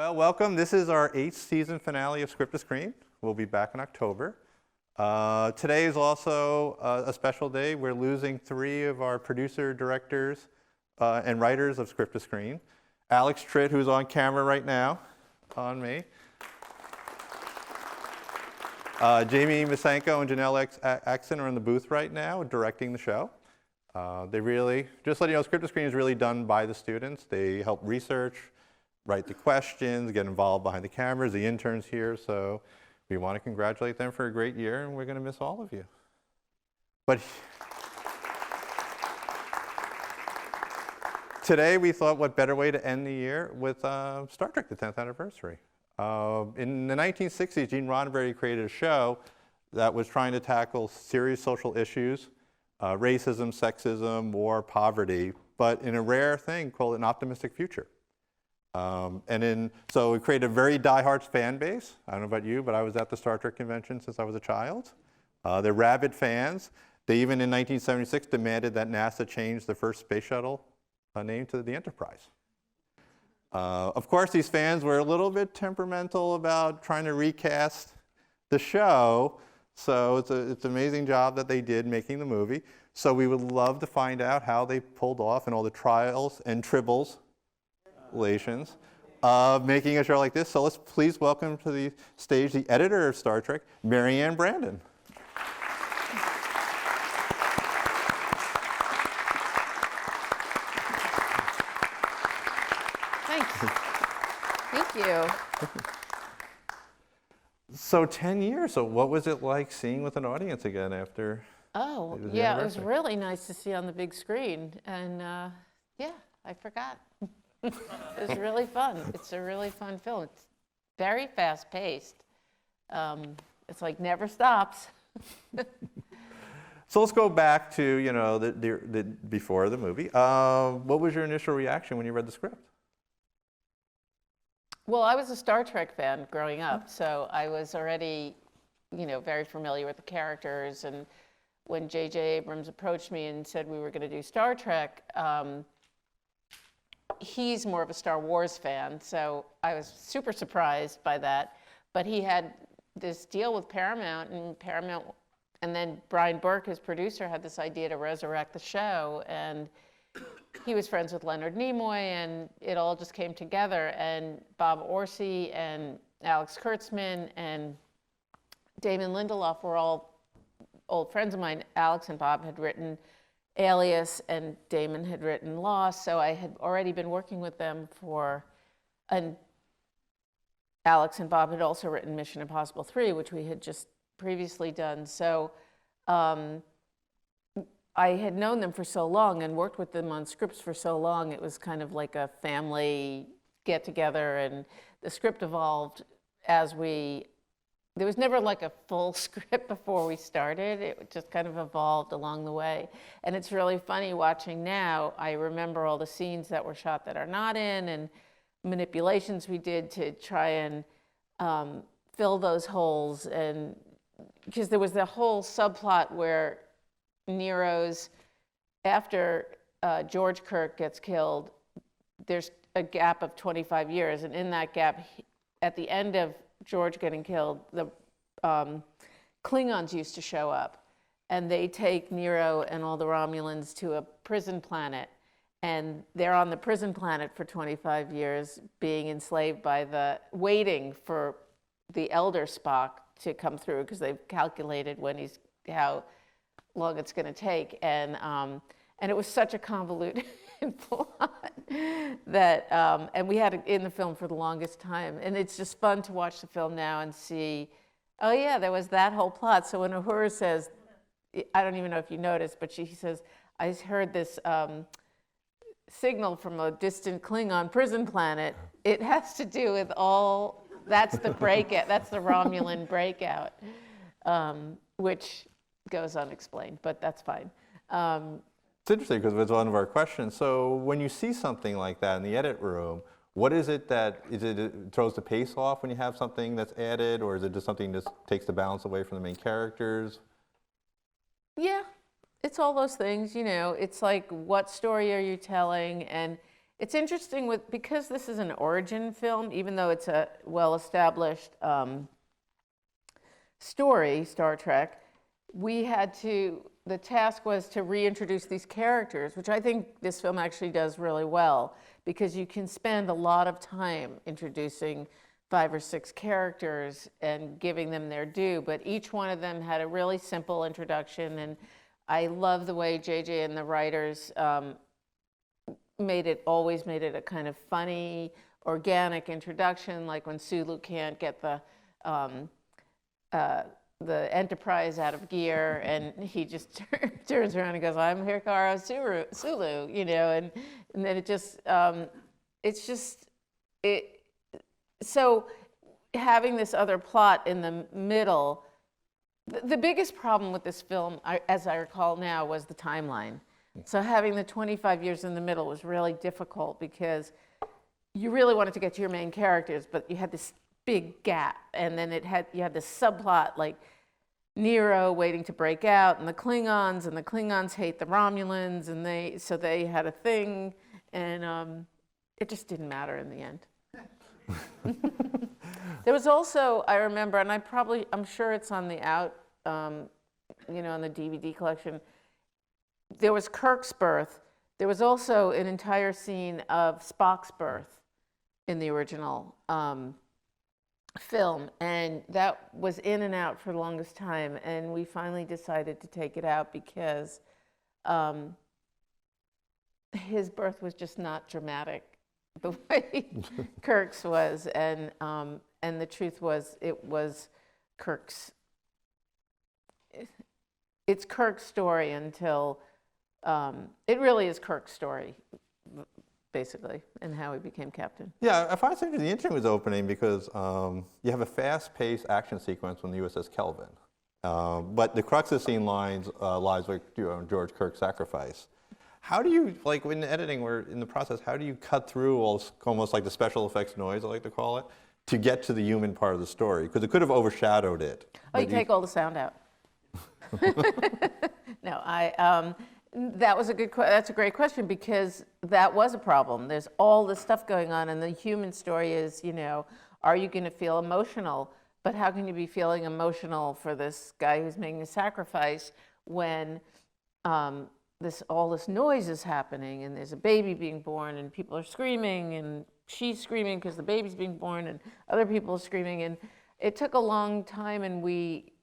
Well, welcome. This is our 8th season finale of Script to Screen. We'll be back in October. Today is also a special day. We're losing 3 of our producer, directors, and writers of Script to Screen. Alex Tritt, who's on camera right now, on me. Jamie Misenko and Janelle Axon are in the booth right now, directing the show. They really, just let you know, Script to Screen is really done by the students. They help research, write the questions, get involved behind the cameras, the interns here. So we want to congratulate them for a great year, and we're going to miss all of you. But today we thought what better way to end the year with Star Trek, the 10th anniversary. In the 1960s, Gene Roddenberry created a show that was trying to tackle serious social issues, racism, sexism, war, poverty, but in a rare thing called an optimistic future. So we created a very diehard fan base. I don't know about you, but I was at the Star Trek convention since I was a child. They're rabid fans. They even in 1976 demanded that NASA change the first space shuttle name to the Enterprise. Of course, these fans were a little bit temperamental about trying to recast the show. So it's an amazing job that they did making the movie. So we would love to find out how they pulled off and all the trials and tribbles of making a show like this. So let's please welcome to the stage the editor of Star Trek, Maryann Brandon. Thanks. Thank you. So 10 years, so what was it like seeing with an audience again after? Oh, yeah, it was really nice to see on the big screen. And yeah, I forgot. It was really fun. It's a really fun film. It's very fast-paced. It's like never stops. So let's go back to, you know, the before the movie. What was your initial reaction when you read the script? Well, I was a Star Trek fan growing up, so I was already, you know, very familiar with the characters. And when J.J. Abrams approached me and said we were going to do Star Trek, he's more of a Star Wars fan, so I was super surprised by that. But he had this deal with Paramount, and then Brian Burke, his producer, had this idea to resurrect the show, and he was friends with Leonard Nimoy, and it all just came together. And Bob Orci and Alex Kurtzman and Damon Lindelof were all old friends of mine. Alex and Bob had written Alias, and Damon had written Lost, so I had already been working with them and Alex and Bob had also written Mission Impossible 3, which we had just previously done. So I had known them for so long and worked with them on scripts for so long, it was kind of like a family get-together, and the script evolved as there was never like a full script before we started. It just kind of evolved along the way. And it's really funny watching now. I remember all the scenes that were shot that are not in, and manipulations we did to try and fill those holes. And because there was the whole subplot where after George Kirk gets killed, there's a gap of 25 years. And in that gap, at the end of George getting killed, the Klingons used to show up, and they take Nero and all the Romulans to a prison planet, and they're on the prison planet for 25 years being enslaved waiting for the elder Spock to come through, because they've calculated how long it's going to take. And it was such a convoluted plot that, and we had it in the film for the longest time. And it's just fun to watch the film now and see, oh yeah, there was that whole plot. So when Uhura says, I don't even know if you noticed, but she says, I heard this signal from a distant Klingon prison planet. It has to do with that's the breakout, that's the Romulan breakout, which goes unexplained, but that's fine. It's interesting because it's one of our questions. So when you see something like that in the edit room, what is it it throws the pace off when you have something that's added, or is it just something that takes the balance away from the main characters? Yeah, it's all those things, you know. It's like, what story are you telling? And It's interesting because this is an origin film, even though it's a well-established story, Star Trek, the task was to reintroduce these characters, which I think this film actually does really well, because you can spend a lot of time introducing 5 or 6 characters and giving them their due, but each one of them had a really simple introduction, and I love the way JJ and the writers always made it a kind of funny, organic introduction, like when Sulu can't get the Enterprise out of gear, and he just turns around and goes, "I'm Hikaru Sulu," you know, and then so having this other plot in the middle, the biggest problem with this film, as I recall now, was the timeline. So having the 25 years in the middle was really difficult because you really wanted to get to your main characters, but you had this big gap, and then you had this subplot like Nero waiting to break out, and the Klingons hate the Romulans, and they had a thing, and it just didn't matter in the end. There was also, I remember, and I'm sure it's on the on the DVD collection. There was Kirk's birth. There was also an entire scene of Spock's birth in the original film, and that was in and out for the longest time, and we finally decided to take it out because his birth was just not dramatic the way Kirk's was, and the truth was it's Kirk's story until it really is Kirk's story, basically, and how he became captain. Yeah, I find it interesting with the opening because you have a fast-paced action sequence on the USS Kelvin, but the crux of the scene lies with George Kirk's sacrifice. How do you, like when editing or in the process, how do you cut through almost like the special effects noise, I like to call it, to get to the human part of the story? Because it could have overshadowed it. Oh, you take all the sound out. No, that's a great question, because that was a problem. There's all this stuff going on, and the human story is, are you going to feel emotional? But how can you be feeling emotional for this guy who's making a sacrifice when all this noise is happening, and there's a baby being born, and people are screaming, and she's screaming because the baby's being born, and other people are screaming, and it took a long time, and we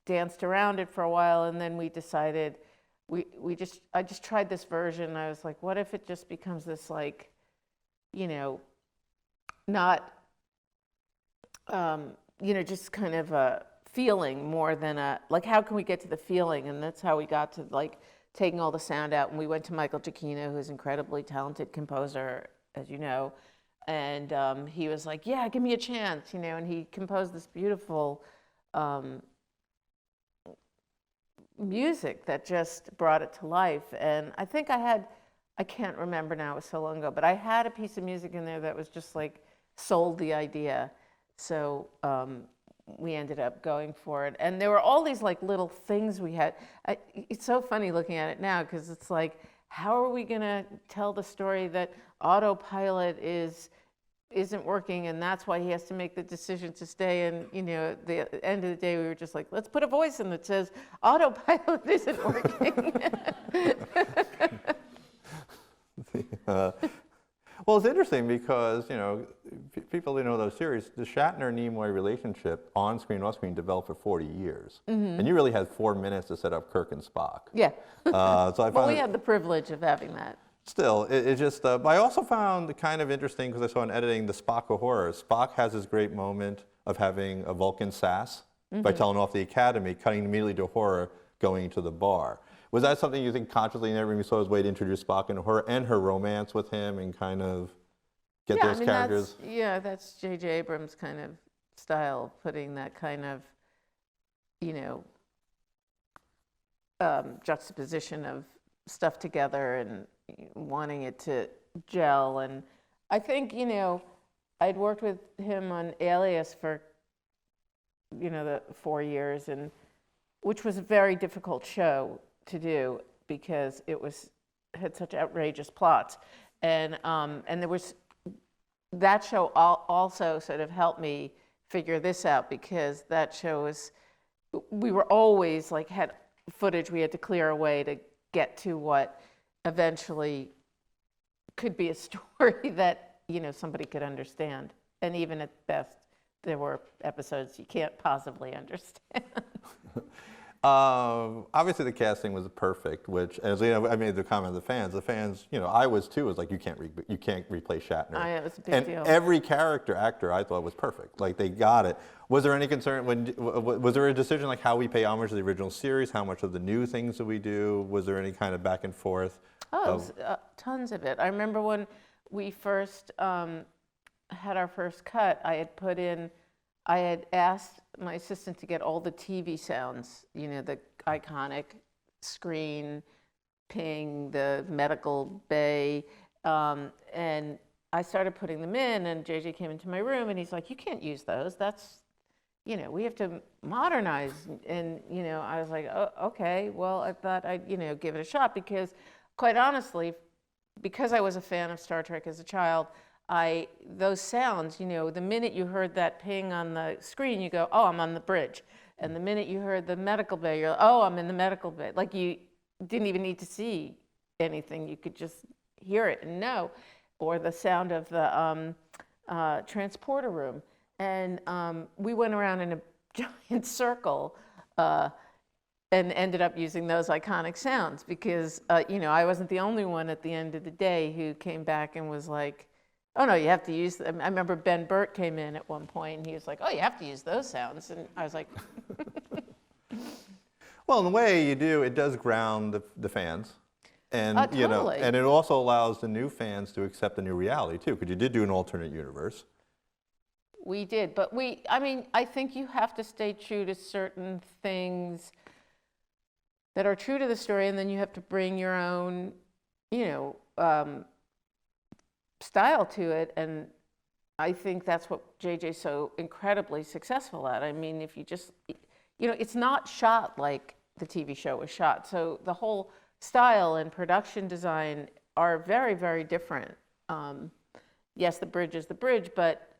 danced around it for a while, and then we decided I just tried this version. I was like, what if it just becomes this, like, not just kind of a feeling more than like, how can we get to the feeling? And that's how we got to, like, taking all the sound out. And we went to Michael Giacchino, who's an incredibly talented composer, as you know, and he was like, yeah, give me a chance, and he composed this beautiful music that just brought it to life. And I think I can't remember now, it was so long ago, but I had a piece of music in there that was just like sold the idea. So we ended up going for it. And there were all these like little things we had. It's so funny looking at it now, because it's like, how are we going to tell the story that autopilot isn't working, and that's why he has to make the decision to stay? And at the end of the day, we were just like, let's put a voice in that says autopilot isn't working. Well, it's interesting because people know those series. The Shatner-Nimoy relationship, on screen, off screen, developed for 40 years, and you really had 4 minutes to set up Kirk and Spock. Yeah. So we had the privilege of having that. Still, it just, but I also found it kind of interesting, because I saw in editing the Spock of horror. Spock has this great moment of having a Vulcan sass by telling off the Academy, cutting immediately to horror, going to the bar. Was that something you think consciously in everything you saw as a way to introduce Spock into horror and her romance with him and kind of get those characters? That's J.J. Abrams' kind of style, putting that kind of, juxtaposition of stuff together and wanting it to gel. And I think, I'd worked with him on Alias for, the 4 years, and which was a very difficult show to do because it had such outrageous plots. And there was, that show also sort of helped me figure this out, because that show was, we were always like, had footage we had to clear away to get to what eventually could be a story that, somebody could understand. And even at best, there were episodes you can't possibly understand. Obviously, the casting was perfect, which, as I made the comment of the fans, I was too, was like, you can't replace Shatner. It was a big deal. And every actor, I thought was perfect. Like, they got it. Was there any concern, was there a decision like how we pay homage to the original series, how much of the new things that we do? Was there any kind of back and forth? Oh, it was, tons of it. I remember when we first had our first cut, I had asked my assistant to get all the TV sounds, the iconic screen, ping, the medical bay, and I started putting them in, and JJ came into my room and he's like, you can't use those. That's, we have to modernize. And, I was like, oh, okay, well, I thought I'd, give it a shot, because quite honestly, because I was a fan of Star Trek as a child, those sounds, the minute you heard that ping on the screen, you go, oh, I'm on the bridge. And the minute you heard the medical bay, you're like, oh, I'm in the medical bay. Like, you didn't even need to see anything. You could just hear it and know. Or the sound of the transporter room. And we went around in a giant circle and ended up using those iconic sounds, because, I wasn't the only one at the end of the day who came back and was like, oh, no, you have to use them. I remember Ben Burt came in at one point, and he was like, oh, you have to use those sounds. And I was like... Well, in a way you do, it does ground the fans. And, totally. And it also allows the new fans to accept the new reality, too, because you did do an alternate universe. We did, but I think you have to stay true to certain things that are true to the story, and then you have to bring your own, style to it. And I think that's what JJ's so incredibly successful at. I mean, if you just, it's not shot like the TV show was shot. So the whole style and production design are very, very different. Yes, the bridge is the bridge, but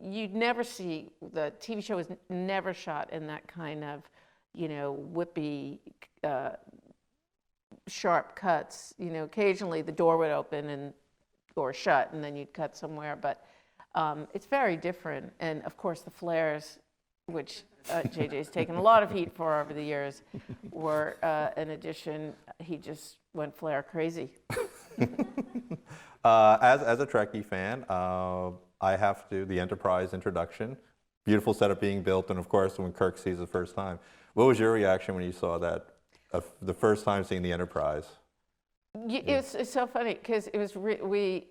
you'd never see, the TV show was never shot in that kind of, whippy, sharp cuts. Occasionally the door would open or shut, and then you'd cut somewhere, but it's very different. And of course the flares, which JJ's taken a lot of heat for over the years, were an addition. He just went flare crazy. As a Trekkie fan, I have to, the Enterprise introduction, beautiful setup being built, and of course when Kirk sees it the first time. What was your reaction when you saw that, the first time seeing the Enterprise? It's so funny, because it was,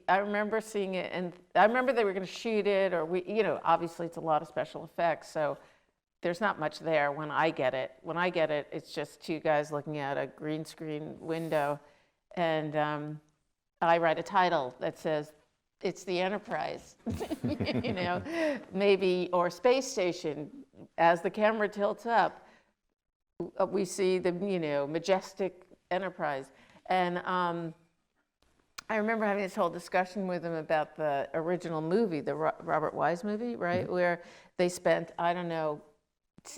I remember seeing it, and I remember they were going to shoot it, or obviously it's a lot of special effects, so there's not much there when I get it. When I get it, it's just two guys looking at a green screen window, and I write a title that says, it's the Enterprise, maybe, or space station. As the camera tilts up, we see the, majestic Enterprise. And I remember having this whole discussion with him about the original movie, the Robert Wise movie, right? Mm-hmm. Where they spent, I don't know,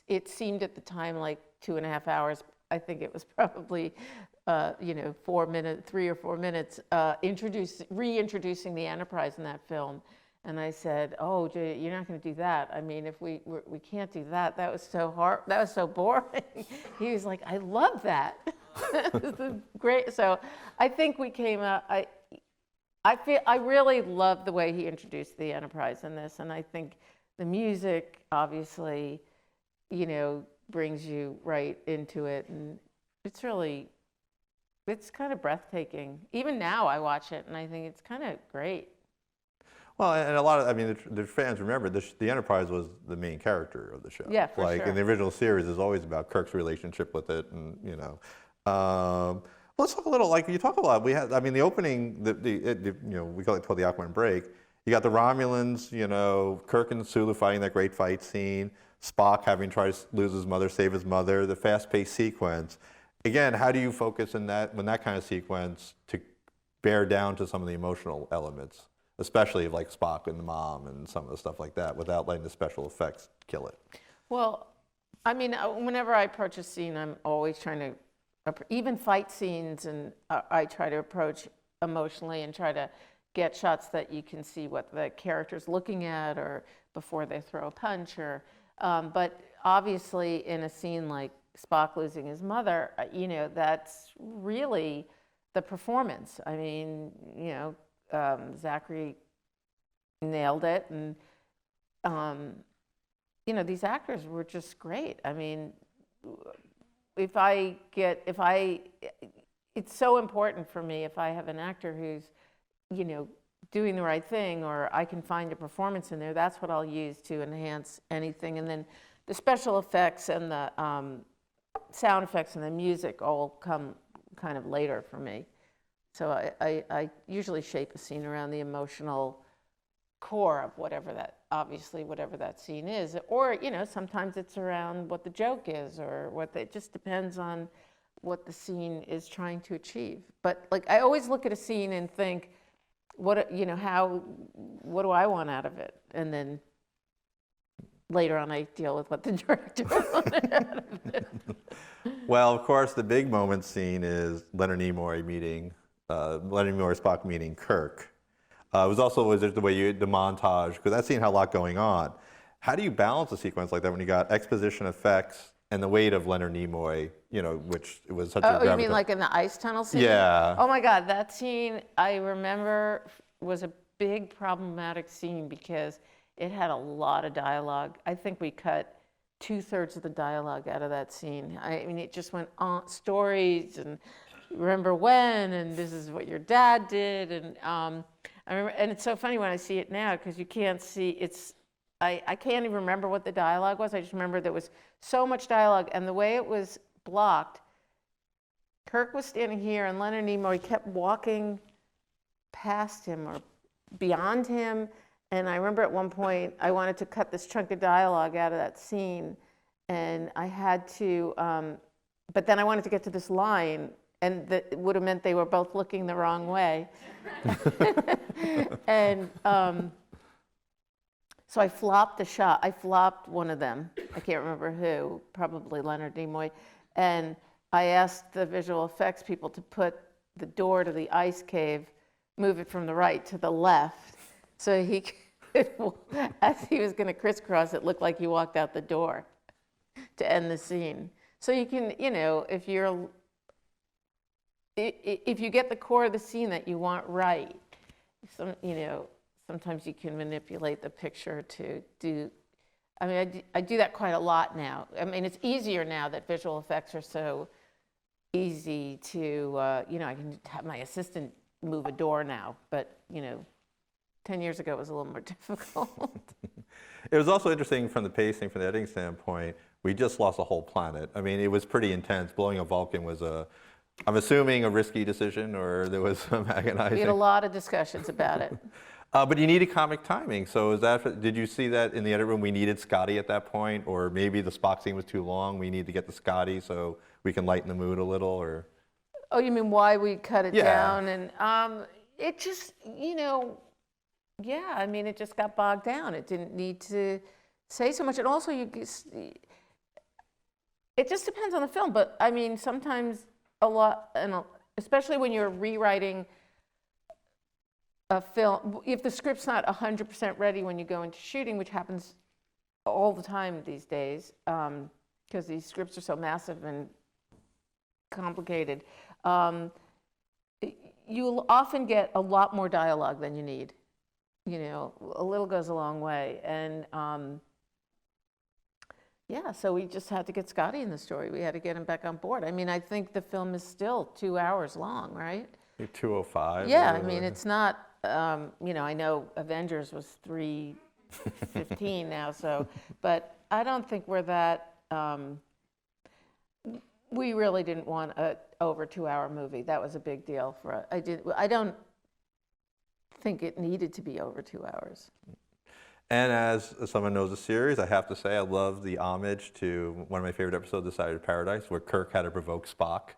it seemed at the time like 2.5 hours. I think it was probably, 4 minutes, 3 or 4 minutes, reintroducing the Enterprise in that film. And I said, oh, Jay, you're not going to do that. I mean, if we can't do that. That was so hard. That was so boring. He was like, I love that. This is great. So I think we came out, I really love the way he introduced the Enterprise in this. And I think the music, obviously, brings you right into it. And it's kind of breathtaking. Even now I watch it and I think it's kind of great. Well, and a lot of, the fans remember the Enterprise was the main character of the show. Yeah, for sure. Like in the original series, it's always about Kirk's relationship with it, and let's talk a little. Like you talk a lot. We had, the opening, we call it the Aquaman break. You got the Romulans, Kirk and Sulu fighting that great fight scene. Spock having tried to lose his mother, save his mother. The fast-paced sequence. Again, how do you focus in that when that kind of sequence to bear down to some of the emotional elements, especially of like Spock and the mom and some of the stuff like that, without letting the special effects kill it. Well, I mean, whenever I approach a scene, I'm always trying to, even fight scenes, and I try to approach emotionally and try to get shots that you can see what the character's looking at, or before they throw a punch, or, but obviously in a scene like Spock losing his mother, that's really the performance. I mean, Zachary nailed it, and these actors were just great. I mean, it's so important for me if I have an actor who's, doing the right thing, or I can find a performance in there, that's what I'll use to enhance anything. And then the special effects and the sound effects and the music all come kind of later for me. So I usually shape a scene around the emotional core of whatever that scene is, or sometimes it's around what the joke is, or it just depends on what the scene is trying to achieve. But like, I always look at a scene and think, what do I want out of it, and then later on I deal with what the director wanted out of it. Well, of course, the big moment scene is Leonard Nimoy Spock meeting Kirk. It was also the way the montage, because that scene had a lot going on. How do you balance a sequence like that when you got exposition effects and the weight of Leonard Nimoy, which it was such a... Oh, you mean like in the ice tunnel scene? Yeah. Oh my God, that scene, I remember, was a big problematic scene because it had a lot of dialogue. I think we cut 2/3 of the dialogue out of that scene. I mean, it just went on stories, and remember when, and this is what your dad did, and I remember, and it's so funny when I see it now, because you can't see, I can't even remember what the dialogue was. I just remember there was so much dialogue, and the way it was blocked, Kirk was standing here, and Leonard Nimoy kept walking past him or beyond him. And I remember at one point, I wanted to cut this chunk of dialogue out of that scene, and I had to, but then I wanted to get to this line, and that would have meant they were both looking the wrong way. And so I flopped the shot. I flopped one of them. I can't remember who, probably Leonard Nimoy. And I asked the visual effects people to put the door to the ice cave, move it from the right to the left, so he could, as he was going to crisscross, it looked like he walked out the door to end the scene. So you can, if you get the core of the scene that you want right, sometimes you can manipulate the picture to do. I mean, I do that quite a lot now. I mean, it's easier now that visual effects are so easy to, I can have my assistant move a door now, but 10 years ago it was a little more difficult. It was also interesting from the pacing, from the editing standpoint. We just lost a whole planet. I mean, it was pretty intense. Blowing up Vulcan was I'm assuming a risky decision, or there was some agonizing. We had a lot of discussions about it. But you needed comic timing. So did you see that in the edit room? We needed Scotty at that point, or maybe the Spock scene was too long. We need to get the Scotty so we can lighten the mood a little, or. Oh, you mean why we cut it down? And it just, I mean, it just got bogged down. It didn't need to say so much. And also, it just depends on the film. But I mean, sometimes a lot, and especially when you're rewriting a film, if the script's not 100% ready when you go into shooting, which happens all the time these days, because these scripts are so massive and complicated, you'll often get a lot more dialogue than you need. A little goes a long way. And so we just had to get Scotty in the story. We had to get him back on board. I mean, I think the film is still 2 hours long, right? 2:05. Yeah, I mean, it's not, I know Avengers was 3:15 now, but I don't think we're that, we really didn't want a over 2 hour movie. That was a big deal for us. I don't think it needed to be over 2 hours. And as someone knows the series, I have to say I love the homage to one of my favorite episodes, Decided Paradise, where Kirk had to provoke Spock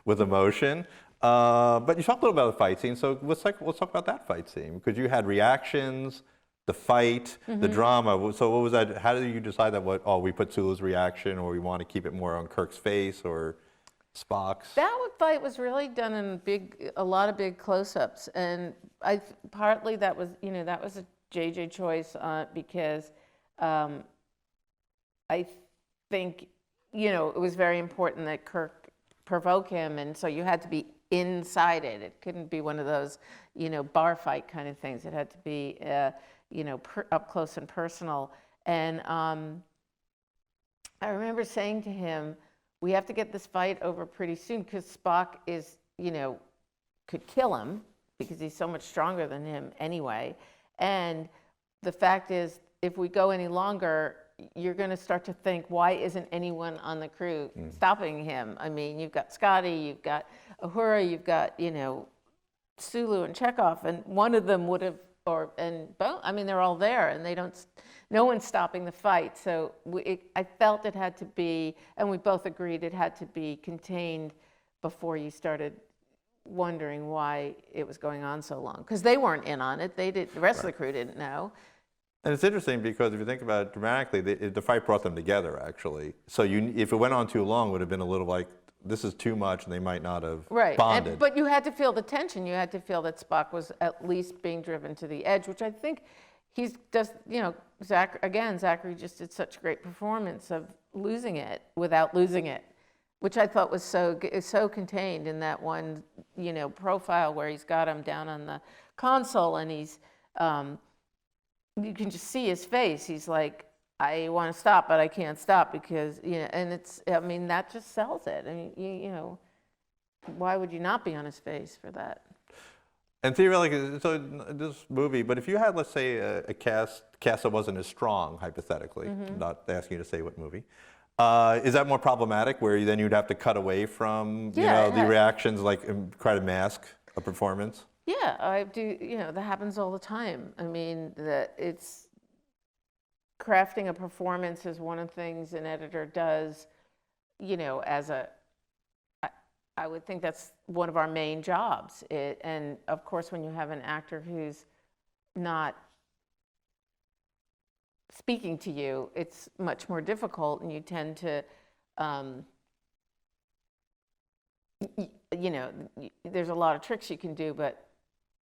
with emotion. But you talked a little about the fight scene, so let's talk about that fight scene, because you had reactions, the fight, the drama. So what was that? How did you decide that? We put Sulu's reaction, or we want to keep it more on Kirk's face or Spock's? That fight was really done in a lot of big close-ups, and partly that was a JJ choice because I think it was very important that Kirk provoke him, and so you had to be inside it. It couldn't be one of those bar fight kind of things. It had to be up close and personal. And I remember saying to him, we have to get this fight over pretty soon, because Spock is, could kill him because he's so much stronger than him anyway. And the fact is, if we go any longer, you're going to start to think, why isn't anyone on the crew stopping him? I mean, you've got Scotty, you've got Uhura, you've got, Sulu and Chekhov, and one of them would have, they're all there, and no one's stopping the fight. So I felt it had to be, and we both agreed it had to be contained before you started wondering why it was going on so long, because they weren't in on it. The rest of the crew didn't know. And it's interesting because if you think about it dramatically, the fight brought them together, actually. So if it went on too long, it would have been a little like, this is too much, and they might not have bonded. But you had to feel the tension. You had to feel that Spock was at least being driven to the edge, which I think Zachary just did such a great performance of losing it without losing it, which I thought was so contained in that one, profile where he's got him down on the console, and he's, you can just see his face. He's like, I want to stop, but I can't stop because, and that just sells it. I mean, why would you not be on his face for that? And theoretically, so this movie, but if you had, let's say, a cast that wasn't as strong, hypothetically, not asking you to say what movie, is that more problematic, where then you'd have to cut away from, the reactions, like try to mask a performance? Yeah, I do. That happens all the time. I mean, it's crafting a performance is one of the things an editor does, I would think that's one of our main jobs. And of course, when you have an actor who's not speaking to you, it's much more difficult, and you tend to, there's a lot of tricks you can do, but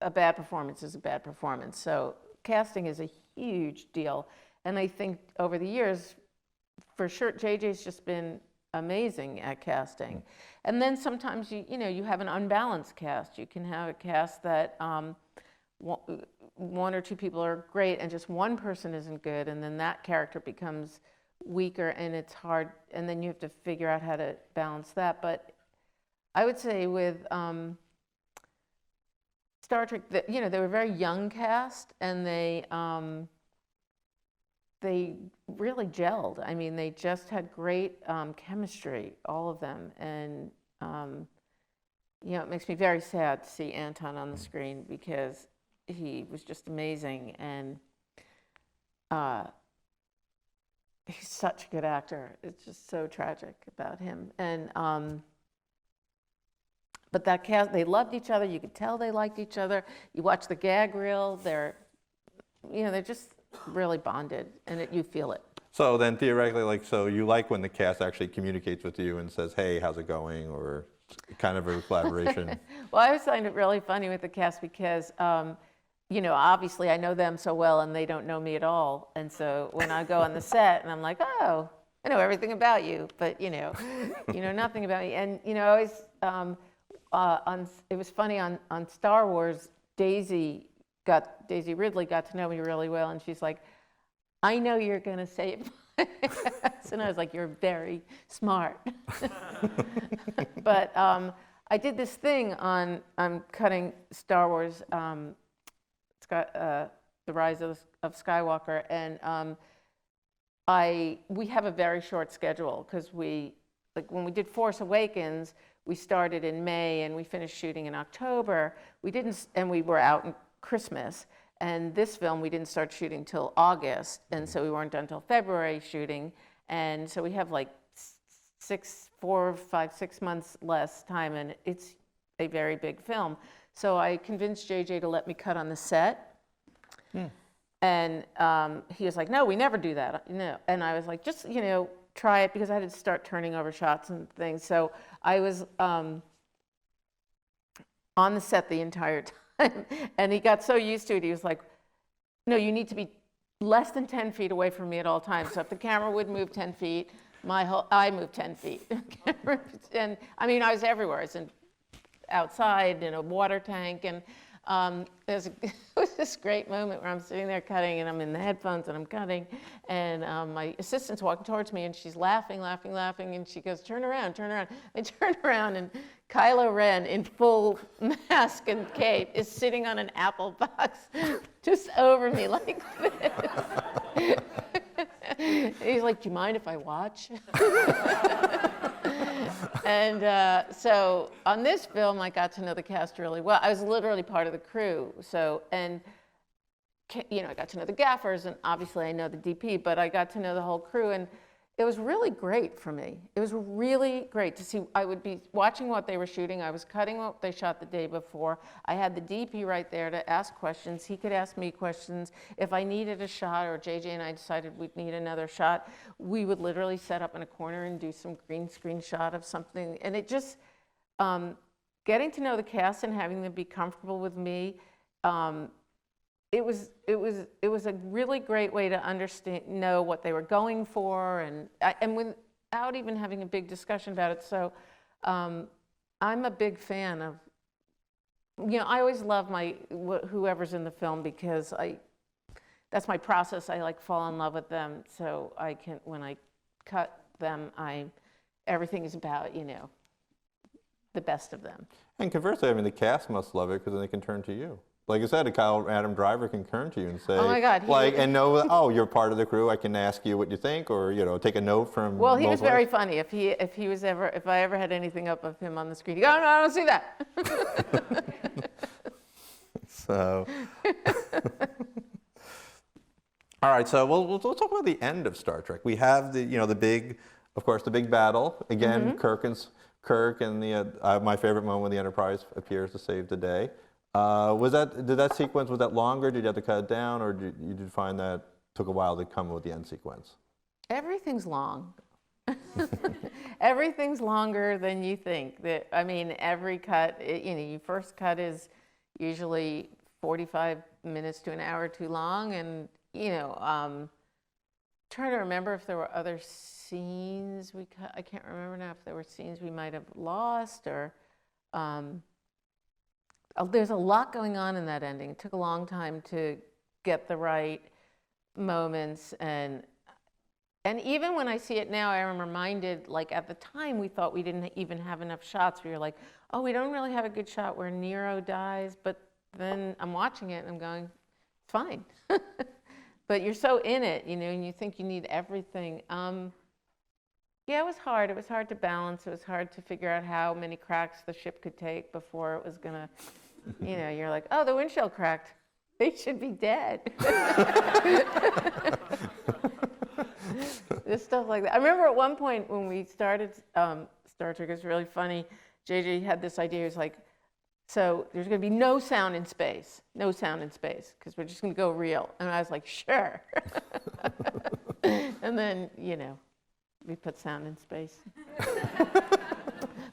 a bad performance is a bad performance. So casting is a huge deal. And I think over the years, for sure, JJ's just been amazing at casting. And then sometimes you have an unbalanced cast. You can have a cast that one or two people are great and just one person isn't good, and then that character becomes weaker, and it's hard, and then you have to figure out how to balance that. But I would say with Star Trek, they were a very young cast, and they really gelled. I mean, they just had great chemistry, all of them. And, it makes me very sad to see Anton on the screen, because he was just amazing. And he's such a good actor. It's just so tragic about him. And, but that cast, they loved each other. You could tell they liked each other. You watch the gag reel, they're just really bonded, and you feel it. So then theoretically, so you like when the cast actually communicates with you and says, hey, how's it going, or kind of a collaboration? Well, I always find it really funny with the cast because, obviously I know them so well and they don't know me at all. And so when I go on the set and I'm like, oh, I know everything about you, but you know nothing about me. And, always, it was funny on Star Wars, Daisy Ridley got to know me really well, and she's like, I know you're going to say it. And I was like, you're very smart. But I did this thing I'm cutting Star Wars, it's got the Rise of Skywalker, and we have a very short schedule, because when we did Force Awakens, we started in May and we finished shooting in October. And we were out in Christmas. And this film, we didn't start shooting till August, and so we weren't done till February shooting. And so we have like 6 months less time, and it's a very big film. So I convinced JJ to let me cut on the set. And he was like, no, we never do that. No. And I was like, just, try it, because I had to start turning over shots and things. So I was on the set the entire time. And he got so used to it, he was like, no, you need to be less than 10 feet away from me at all times. So if the camera would move 10 feet, I moved 10 feet. And I mean, I was everywhere. I was outside in a water tank. And it was this great moment where I'm sitting there cutting, and I'm in the headphones and I'm cutting, and my assistant's walking towards me, and she's laughing, and she goes, turn around. I turn around, and Kylo Ren in full mask and cape is sitting on an apple box just over me like this. He's like, do you mind if I watch? And so on this film, I got to know the cast really well. I was literally part of the crew. So, and I got to know the gaffers, and obviously I know the DP, but I got to know the whole crew, and it was really great for me. It was really great to see. I would be watching what they were shooting. I was cutting what they shot the day before. I had the DP right there to ask questions. He could ask me questions. If I needed a shot, or JJ and I decided we'd need another shot, we would literally set up in a corner and do some green screen shot of something. And it just, getting to know the cast and having them be comfortable with me, it was a really great way to know what they were going for, and without even having a big discussion about it. So I'm a big fan of, I always love whoever's in the film, because that's my process. I fall in love with them, so when I cut them, everything is about the best of them. And conversely, I mean, the cast must love it, because then they can turn to you. Like I said, Adam Driver can turn to you and say, oh my God, and know, oh, you're part of the crew. I can ask you what you think, or take a note from. Well, he was very funny. If I ever had anything up of him on the screen, he'd go, oh, no, I don't see that. So, all right. So we'll talk about the end of Star Trek. We have the big battle again. Kirk and the my favorite moment when the Enterprise appears to save the day. Did that sequence, was that longer? Did you have to cut it down, or did you find that took a while to come with the end sequence? Everything's long. Everything's longer than you think. Every cut, your first cut is usually 45 minutes to an hour too long, and trying to remember if there were other scenes we cut. I can't remember now if there were scenes we might have lost, or. There's a lot going on in that ending. It took a long time to get the right moments, and even when I see it now, I am reminded, at the time we thought we didn't even have enough shots. We were like, oh, we don't really have a good shot where Nero dies, but then I'm watching it and I'm going, it's fine. But you're so in it, and you think you need everything. Yeah, it was hard. It was hard to balance. It was hard to figure out how many cracks the ship could take before it was gonna, you're like, oh, the windshield cracked. They should be dead. This stuff like that. I remember at one point when we started Star Trek, it was really funny. JJ had this idea. He was like, so there's going to be no sound in space, because we're just going to go real. And I was like, sure. And then, we put sound in space.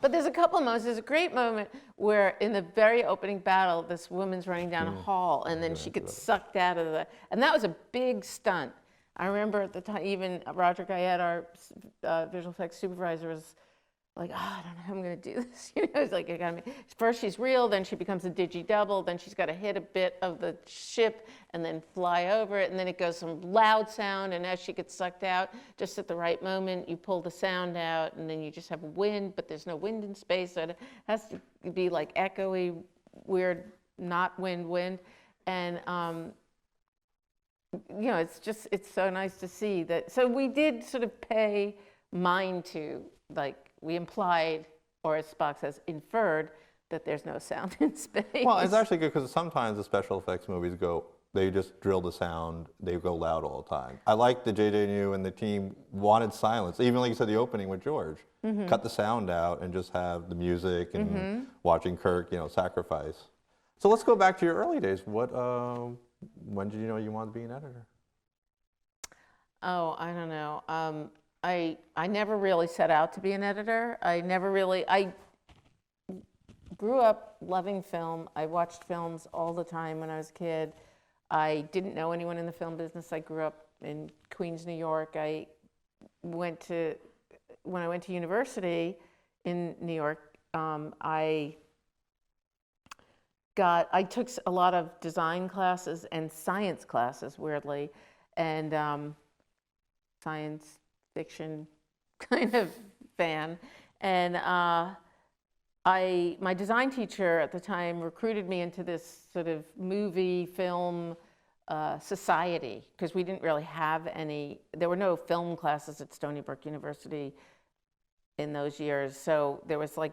But there's a couple of moments. There's a great moment where in the very opening battle, this woman's running down a hall, and then she gets sucked out of and that was a big stunt. I remember at the time, even Roger Guyette, our visual effects supervisor, was like, oh, I don't know how I'm going to do this. It's like, first she's real, then she becomes a digi-double, then she's got to hit a bit of the ship and then fly over it, and then it goes some loud sound, and as she gets sucked out, just at the right moment, you pull the sound out, and then you just have wind, but there's no wind in space, so it has to be like echoey, weird, not wind. And, it's so nice to see that. So we did sort of pay mind to, we implied, or as Spock says, inferred, that there's no sound in space. Well, it's actually good, because sometimes the special effects movies go They just drill the sound. They go loud all the time. I like that J.J. knew and the team wanted silence. Even like you said, the opening with George. Cut the sound out and just have the music and watching Kirk, sacrifice. So let's go back to your early days. When did you know you wanted to be an editor? Oh, I don't know. I never really set out to be an editor. I grew up loving film. I watched films all the time when I was a kid. I didn't know anyone in the film business. I grew up in Queens, New York. When I went to university in New York, I took a lot of design classes and science classes, weirdly, and science fiction kind of fan. And my design teacher at the time recruited me into this sort of movie, film society, because we didn't really have any, there were no film classes at Stony Brook University in those years. So there was like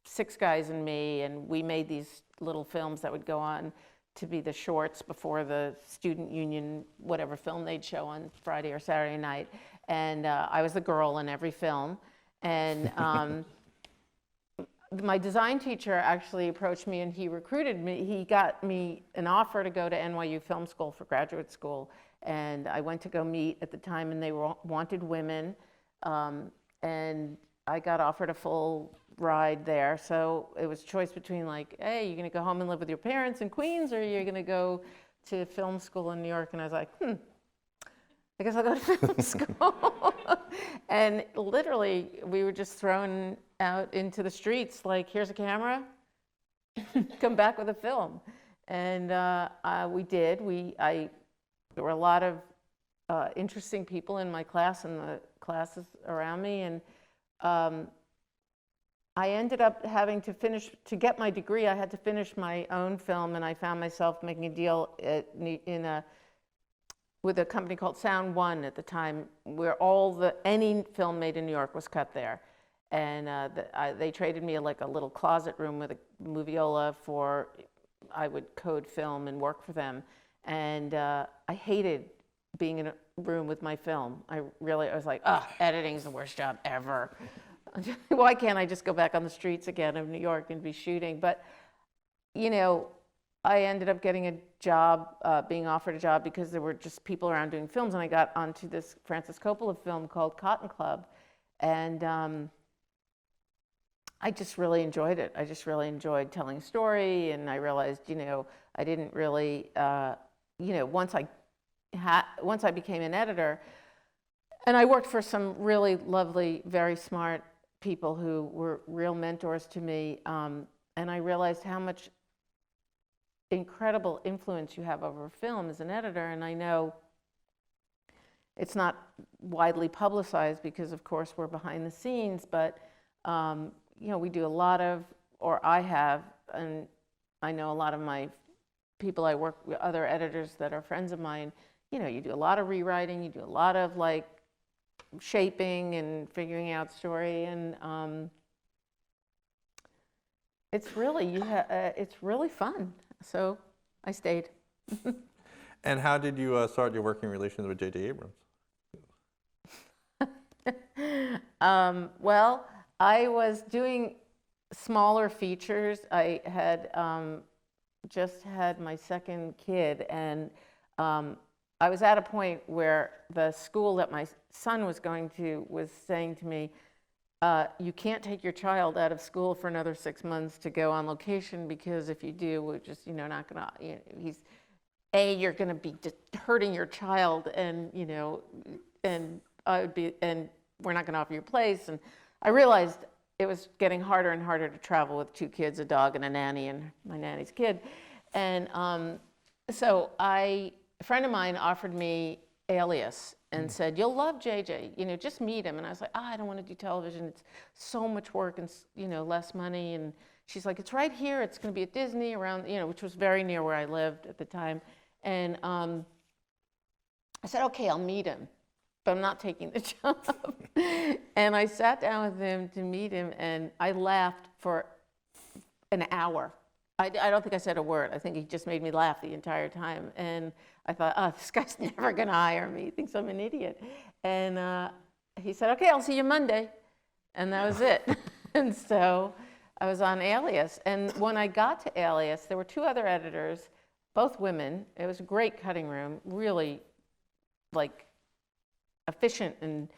6 guys and me, and we made these little films that would go on to be the shorts before the student union, whatever film they'd show on Friday or Saturday night. And I was the girl in every film. And my design teacher actually approached me and he recruited me. He got me an offer to go to NYU Film School for graduate school. And I went to go meet at the time, and they wanted women. And I got offered a full ride there. So it was a choice between like, hey, you're gonna go home and live with your parents in Queens, or you're gonna go to film school in New York. And I was like, I guess I'll go to film school. And literally, we were just thrown out into the streets, like, here's a camera, come back with a film. And we did. There were a lot of interesting people in my class and the classes around me. And I ended up having to get my degree, I had to finish my own film, and I found myself making a deal with a company called Sound One at the time, where any film made in New York was cut there. And they traded me like a little closet room with a moviola I would code film and work for them. And I hated being in a room with my film. I was like, editing's the worst job ever. Why can't I just go back on the streets again of New York and be shooting? But, I ended up getting a job, being offered a job, because there were just people around doing films, and I got onto this Francis Coppola film called Cotton Club. And I just really enjoyed it. I just really enjoyed telling a story, and I realized, I didn't really, once I became an editor, and I worked for some really lovely, very smart people who were real mentors to me, and I realized how much incredible influence you have over film as an editor. And I know it's not widely publicized because, of course, we're behind the scenes, but we do a lot of, or I have, and I know a lot of my people I work with, other editors that are friends of mine, you do a lot of rewriting, you do a lot of like shaping and figuring out story, and it's really fun. So I stayed. And how did you start your working relations with J.J. Abrams? Well, I was doing smaller features. I had just had my second kid, and I was at a point where the school that my son was going to was saying to me, you can't take your child out of school for another 6 months to go on location, because if you do, we're just, not gonna, you're gonna be hurting your child, and, and we're not gonna offer you a place. And I realized it was getting harder and harder to travel with 2 kids, a dog and a nanny, and my nanny's kid. And so a friend of mine offered me Alias and said, you'll love JJ, just meet him. And I was like, I don't want to do television. It's so much work and, less money. And she's like, it's right here. It's going to be at Disney around, which was very near where I lived at the time. And I said, okay, I'll meet him, but I'm not taking the job. And I sat down with him to meet him, and I laughed for an hour. I don't think I said a word. I think he just made me laugh the entire time. And I thought, oh, this guy's never going to hire me. He thinks I'm an idiot. And he said, okay, I'll see you Monday. And that was it. And so I was on Alias. And when I got to Alias, there were 2 other editors, both women. It was a great cutting room, really like efficient and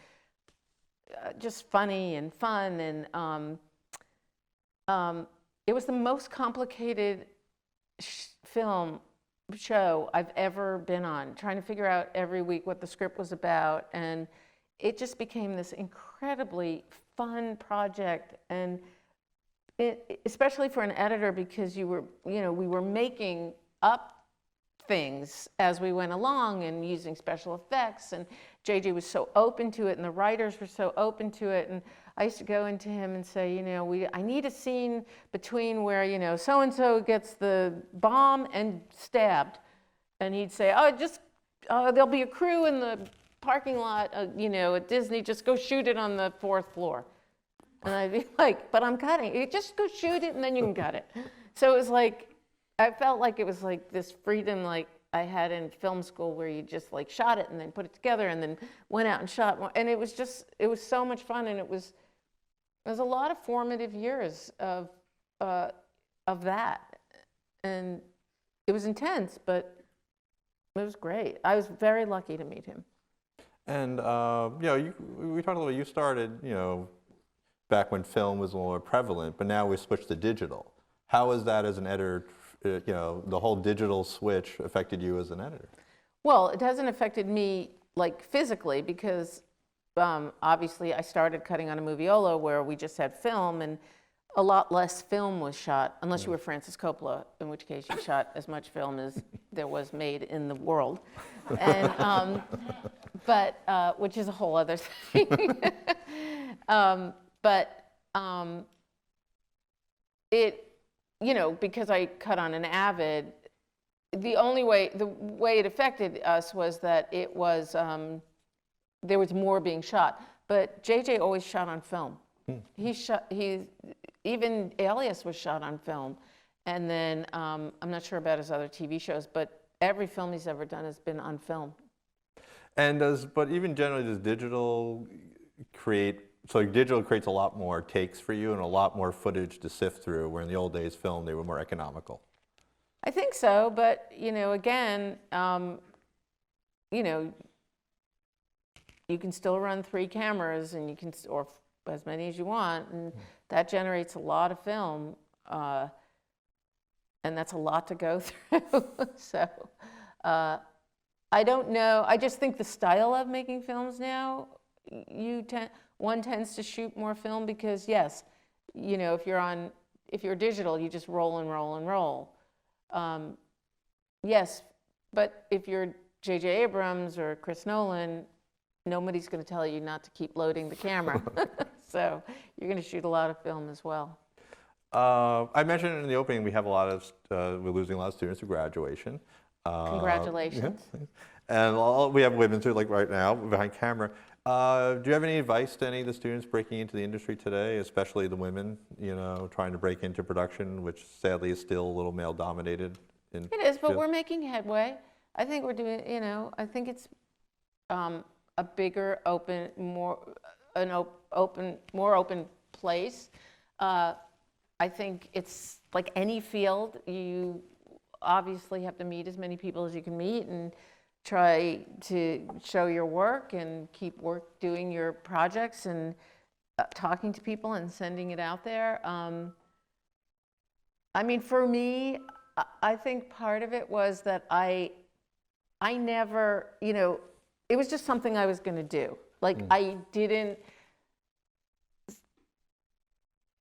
just funny and fun. And it was the most complicated film show I've ever been on, trying to figure out every week what the script was about. And it just became this incredibly fun project. And especially for an editor, because we were making up things as we went along and using special effects. And JJ was so open to it, and the writers were so open to it. And I used to go into him and say, I need a scene between where, so-and-so gets the bomb and stabbed. And he'd say, there'll be a crew in the parking lot, at Disney, just go shoot it on the 4th floor. And I'd be like, but I'm cutting it. Just go shoot it and then you can cut it. So it was like, I felt like it was like this freedom like I had in film school, where you just like shot it and then put it together and then went out and shot more. And it was so much fun. And it was a lot of formative years of that. And it was intense, but it was great. I was very lucky to meet him. And we talked a little bit, you started, back when film was more prevalent, but now we switched to digital. How has that as an editor, the whole digital switch affected you as an editor? Well, it hasn't affected me like physically, because obviously I started cutting on a Moviola where we just had film, and a lot less film was shot, unless you were Francis Coppola, in which case you shot as much film as there was made in the world. And, which is a whole other thing. Because I cut on an Avid, the way it affected us was that it was, there was more being shot. But JJ always shot on film. Even Alias was shot on film. And then, I'm not sure about his other TV shows, but every film he's ever done has been on film. And but even generally, does digital digital creates a lot more takes for you and a lot more footage to sift through, where in the old days, film, they were more economical? I think so, but, again, you can still run 3 cameras, and or as many as you want, and that generates a lot of film, and that's a lot to go through. So I don't know. I just think the style of making films now, one tends to shoot more film, because yes, if you're digital, you just roll and roll and roll. Yes, but if you're J.J. Abrams or Chris Nolan, nobody's going to tell you not to keep loading the camera. So you're going to shoot a lot of film as well. I mentioned in the opening, we have we're losing a lot of students to graduation. Congratulations. Yeah. And we have women too, like right now, behind camera. Do you have any advice to any of the students breaking into the industry today, especially the women, trying to break into production, which sadly is still a little male dominated? It is, but we're making headway. I think we're doing, I think it's a bigger, more open place. I think it's like any field. You obviously have to meet as many people as you can meet and try to show your work and keep doing your projects and talking to people and sending it out there. For me, I think part of it was that I never, it was just something I was going to do. I didn't.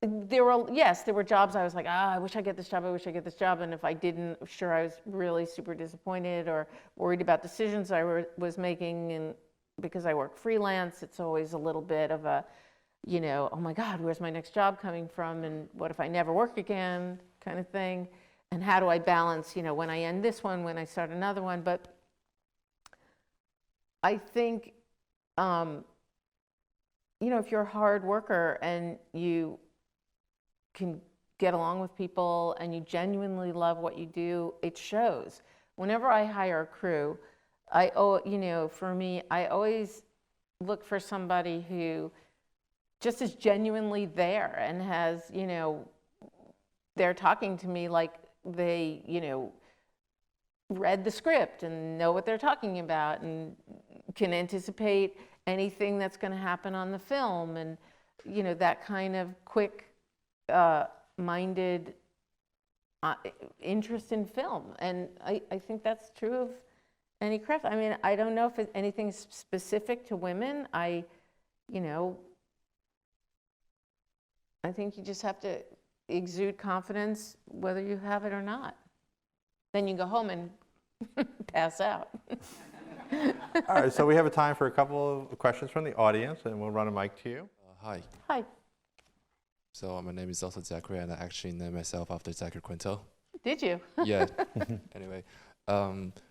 There were jobs I was like, I wish I get this job, and if I didn't, sure, I was really super disappointed or worried about decisions I was making, and because I work freelance, it's always a little bit of a, oh my God, where's my next job coming from, and what if I never work again, kind of thing, and how do I balance, when I end this one, when I start another one. But I think, if you're a hard worker and you can get along with people and you genuinely love what you do, it shows. Whenever I hire a crew, for me, I always look for somebody who just is genuinely there and has, they're talking to me like they, read the script and know what they're talking about and can anticipate anything that's going to happen on the film, and that kind of quick minded interest in film. And I think that's true of any craft. I mean, I don't know if it's anything specific to women. I think you just have to exude confidence whether you have it or not. Then you go home and pass out. All right, so we have a time for a couple of questions from the audience, and we'll run a mic to you. Hi. Hi. So my name is also Zachary, and I actually named myself after Zachary Quinto. Did you? Yeah. Anyway,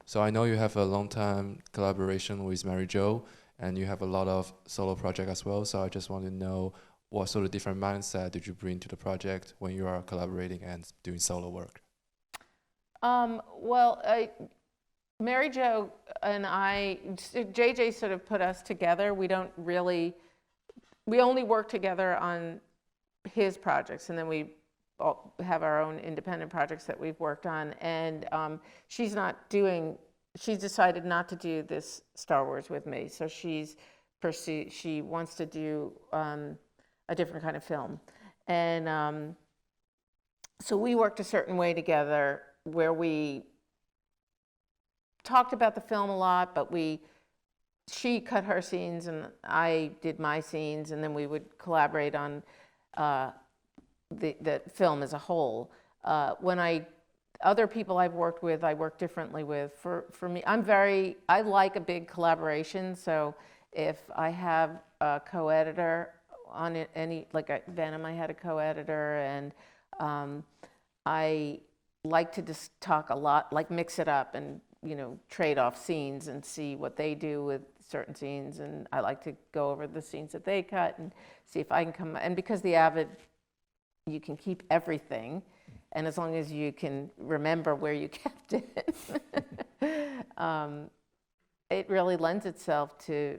so I know you have a long-time collaboration with Mary Jo, and you have a lot of solo projects as well. So I just want to know what sort of different mindset did you bring to the project when you are collaborating and doing solo work? Mary Jo and JJ sort of put us together. We only work together on his projects, and then we all have our own independent projects that we've worked on. And she's decided not to do this Star Wars with me. So she wants to do a different kind of film. And so we worked a certain way together where we talked about the film a lot, but she cut her scenes and I did my scenes, and then we would collaborate on the film as a whole. Other people I've worked with, I work differently with. For me, I like a big collaboration. So if I have a co-editor on it, like at Venom, I had a co-editor, and I like to just talk a lot, like mix it up and trade off scenes and see what they do with certain scenes, and I like to go over the scenes that they cut and see if I can come, and because the Avid, you can keep everything, and as long as you can remember where you kept it, it really lends itself to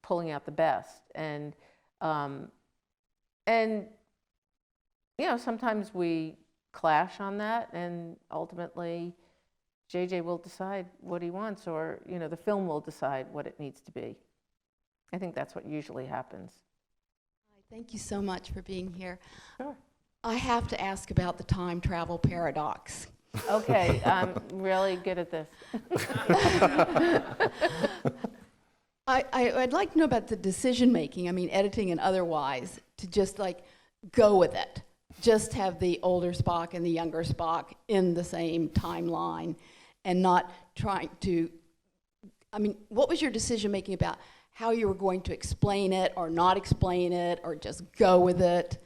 pulling out the best. And sometimes we clash on that, and ultimately JJ will decide what he wants, or the film will decide what it needs to be. I think that's what usually happens. Hi, thank you so much for being here. Sure. I have to ask about the time travel paradox. Okay, I'm really good at this. I'd like to know about the decision making, editing and otherwise, to just go with it. Just have the older Spock and the younger Spock in the same timeline, and not trying to, what was your decision making about how you were going to explain it or not explain it or just go with it?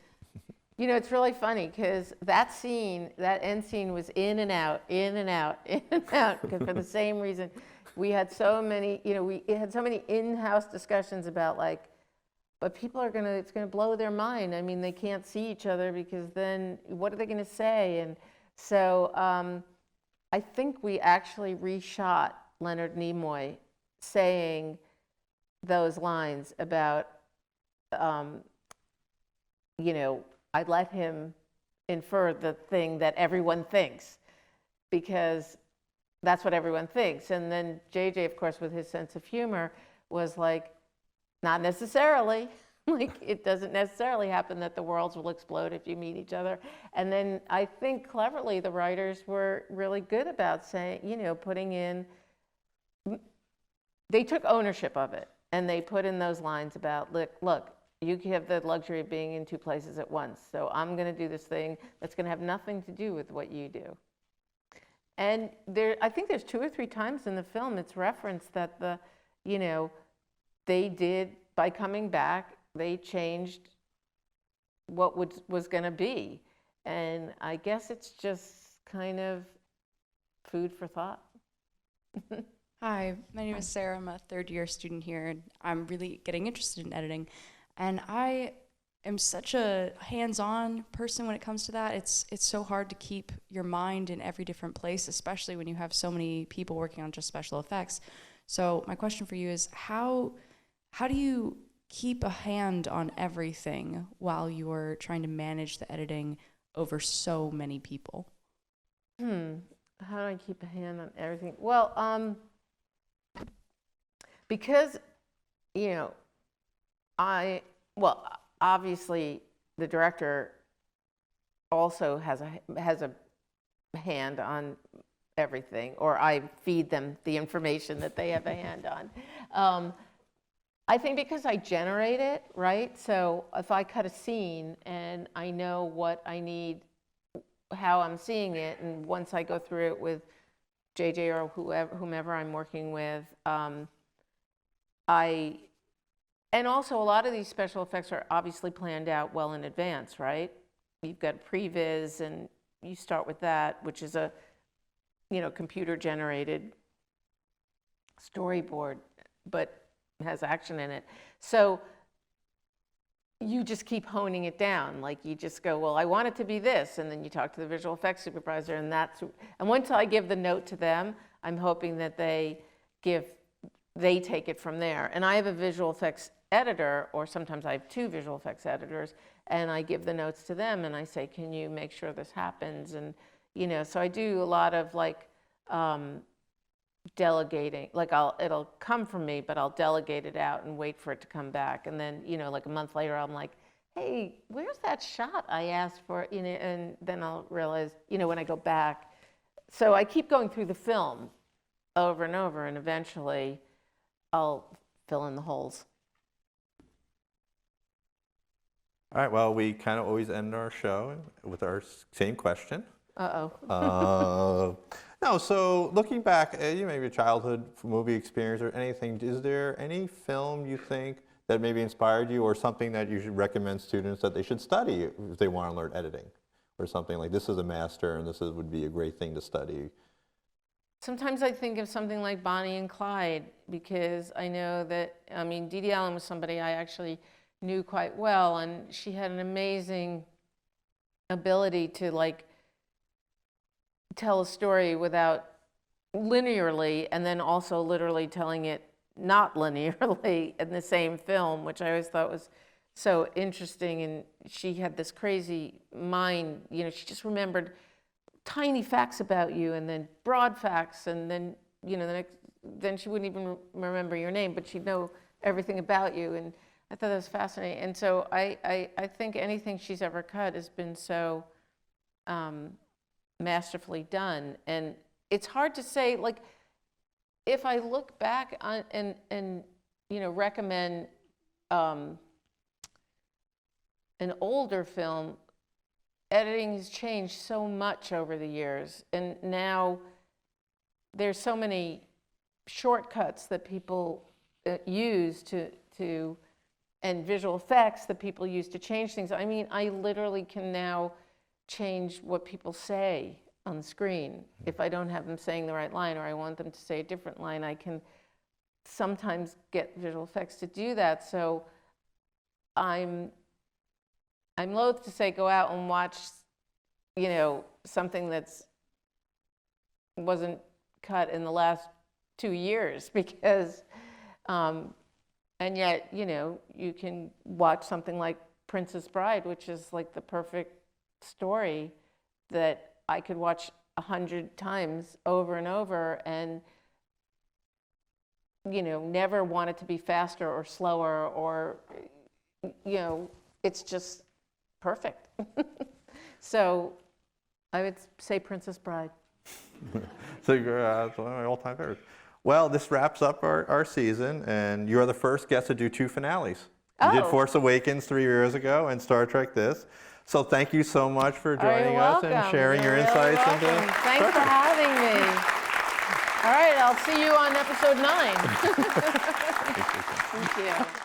It's really funny because that end scene was in and out, in and out, in and out, because for the same reason. We had so many, we had so many in-house discussions about but people it's going to blow their mind. They can't see each other because then what are they going to say? And so I think we actually reshot Leonard Nimoy saying those lines about, I let him infer the thing that everyone thinks, because that's what everyone thinks. And then JJ, of course, with his sense of humor, was not necessarily. It doesn't necessarily happen that the worlds will explode if you meet each other. And then I think cleverly the writers were really good about saying, putting in, they took ownership of it, and they put in those lines about, look, you have the luxury of being in two places at once. So I'm going to do this thing that's going to have nothing to do with what you do. And I think there's 2 or 3 times in the film it's referenced that they did, by coming back, they changed what was going to be. And I guess it's just kind of food for thought. Hi, my name is Sarah. I'm a third-year student here, and I'm really getting interested in editing. And I am such a hands-on person when it comes to that. It's so hard to keep your mind in every different place, especially when you have so many people working on just special effects. So my question for you is, how do you keep a hand on everything while you're trying to manage the editing over so many people? How do I keep a hand on everything? Well, because, you know, obviously the director also has a hand on everything, or I feed them the information that they have a hand on. I think because I generate it, right? So if I cut a scene and I know what I need, how I'm seeing it, and once I go through it with JJ or whomever I'm working with, and also a lot of these special effects are obviously planned out well in advance, right? You've got previs, and you start with that, which is a, you know, computer-generated storyboard, but has action in it. So you just keep honing it down. Like, you just go, well, I want it to be this, and then you talk to the visual effects supervisor, and once I give the note to them, I'm hoping that they take it from there. And I have a visual effects editor, or sometimes I have 2 visual effects editors, and I give the notes to them, and I say, can you make sure this happens? And, you know, so I do a lot of like delegating. Like, it'll come from me, but I'll delegate it out and wait for it to come back. And then, you know, like a month later, I'm like, hey, where's that shot I asked for? You know, and then I'll realize, you know, when I go back. So I keep going through the film over and over, and eventually I'll fill in the holes. All right, well, we kind of always end our show with our same question. Uh-oh. No, so looking back at maybe a childhood movie experience or anything, is there any film you think that maybe inspired you, or something that you should recommend students that they should study if they want to learn editing? Or something like, this is a master and would be a great thing to study? Sometimes I think of something like Bonnie and Clyde, because I know that, I mean, Dee Dee Allen was somebody I actually knew quite well, and she had an amazing ability to like tell a story without linearly, and then also literally telling it not linearly in the same film, which I always thought was so interesting. And she had this crazy mind, you know, she just remembered tiny facts about you, and then broad facts, and then, you know, then she wouldn't even remember your name, but she'd know everything about you. And I thought that was fascinating. And so I think anything she's ever cut has been so masterfully done. And it's hard to say, like, if I look back on and you know, recommend an older film, editing has changed so much over the years, and now there's so many shortcuts that people use to and visual effects that people use to change things. I mean, I literally can now change what people say on the screen. If I don't have them saying the right line, or I want them to say a different line, I can sometimes get visual effects to do that. So I'm loath to say go out and watch, you know, something that's wasn't cut in the last 2 years, because and yet, you know, you can watch something like Princess Bride, which is like the perfect story that I could watch 100 times over and over, and, you know, never want it to be faster or slower, or, you know, it's just perfect. So I would say Princess Bride. So you're one of my all-time favorites. Well, this wraps up our season, and you're the first guest to do 2 finales. You did Force Awakens 3 years ago and Star Trek this. So thank you so much for joining us and sharing your insights into Star Trek. Thanks for having me. All right, I'll see you on episode 9. Thank you.